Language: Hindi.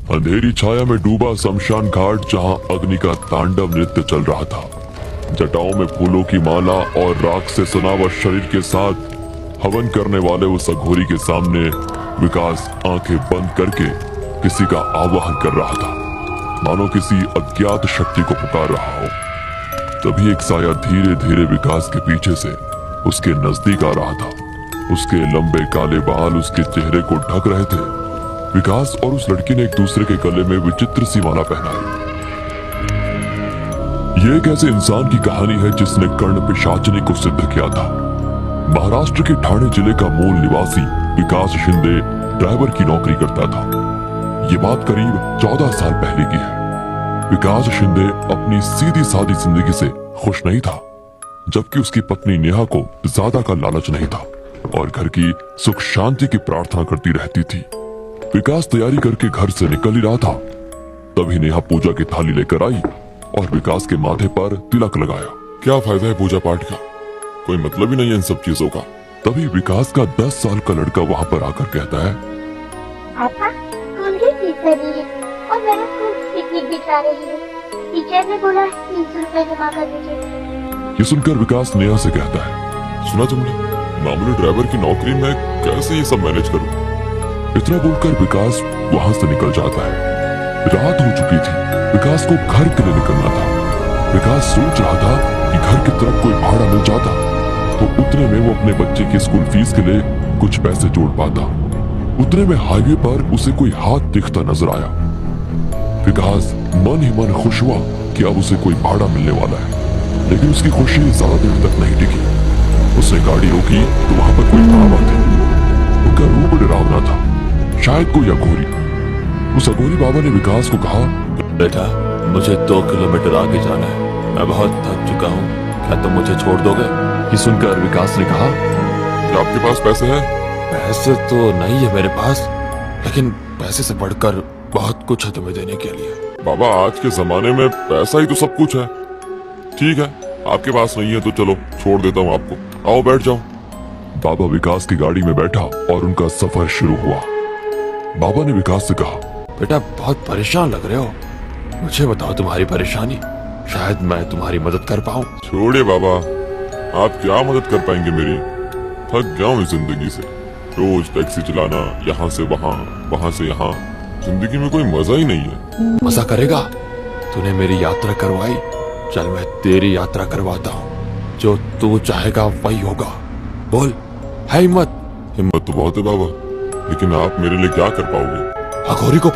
अंधेरी छाया में डूबा शमशान घाट जहां अग्नि का तांडव नृत्य चल रहा था। जटाओं में फूलों की माला और राख से सना हुआ शरीर के साथ हवन करने वाले उस अघोरी के सामने विकास आंखें बंद करके किसी का आवाहन कर रहा था, मानो किसी अज्ञात शक्ति को पुकार रहा हो। तभी एक साया धीरे धीरे विकास के पीछे से उसके नजदीक आ रहा था। उसके लंबे काले बाल उसके चेहरे को ढक रहे थे। विकास और उस लड़की ने एक दूसरे के गले में विचित्र सी माला पहनाई। ये एक ऐसे इंसान की कहानी है जिसने कर्ण पिशाचनी को सिद्ध किया था। महाराष्ट्र के ठाणे जिले का मूल निवासी विकास शिंदे ड्राइवर की नौकरी करता था। ये बात करीब 14 साल पहले की है। विकास शिंदे अपनी सीधी सादी जिंदगी से खुश नहीं था, जबकि उसकी पत्नी नेहा को ज्यादा का लालच नहीं था और घर की सुख शांति की प्रार्थना करती रहती थी। विकास तैयारी करके घर से निकल ही रहा था, तभी नेहा पूजा की थाली लेकर आई और विकास के माथे पर तिलक लगाया। क्या फायदा है पूजा पाठ का, कोई मतलब ही नहीं है इन सब चीजों का। तभी विकास का 10 साल का लड़का वहाँ पर आकर कहता है, पापा, स्कूल की फीस भरी है और मेरा स्कूल पिकनिक भी जा रही है। टीचर ने बोला 300 रुपए जमा कर दीजिए। ये सुनकर विकास नेहा से कहता है, सुना तुमने, मामूली ड्राइवर की नौकरी में कैसे ये सब मैनेज करूं? इतना बोलकर विकास वहां से निकल जाता है। रात हो चुकी थी, विकास को घर के लिए निकलना था। विकास सोच रहा था कि घर की तरफ कोई भाड़ा मिल जाता तो उतने में वो अपने बच्चे की स्कूल फीस के लिए कुछ पैसे जोड़ पाता। उतने में हाईवे पर उसे कोई हाथ दिखता नजर आया। विकास मन ही मन खुश हुआ कि अब उसे कोई भाड़ा मिलने वाला है, लेकिन उसकी खुशी ज्यादा देर तक नहीं टिकी। उसने गाड़ी रोकी तो वहां पर कोई बाबा थे। उनका रूप डरावना था, शायद कोई अघोरी। उस अघोरी बाबा ने विकास को कहा, बेटा, मुझे 2 किलोमीटर आगे जाना है, मैं बहुत थक चुका हूँ, क्या तुम मुझे छोड़ दोगे? ये सुनकर विकास ने कहा, क्या आपके पास पैसे हैं? पैसे तो नहीं है मेरे पास, लेकिन पैसे से बढ़कर बहुत कुछ है तुम्हें देने के लिए। बाबा, आज के जमाने में पैसा ही तो सब कुछ है। ठीक है, आपके पास नहीं है तो चलो छोड़ देता हूँ आपको, आओ बैठ जाओ। बाबा विकास की गाड़ी में बैठा और उनका सफर शुरू हुआ। बाबा ने विकास से कहा, बेटा, बहुत परेशान लग रहे हो, मुझे बताओ तुम्हारी परेशानी, शायद मैं तुम्हारी मदद कर पाऊँ। छोड़िए बाबा, आप क्या मदद कर पाएंगे मेरी? थक गया हूँ इस जिंदगी से, रोज टैक्सी चलाना, यहाँ से वहाँ, वहाँ से यहाँ। जिंदगी में कोई मजा ही नहीं है। मजा करेगा? तूने मेरी यात्रा करवाई, चल मैं तेरी यात्रा करवाता हूँ। जो तू चाहेगा वही होगा, बोल, है हिम्मत? हिम्मत तो बहुत है बाबा, लेकिन आप मेरे लिए क्या कर पाओगे? अघोरी को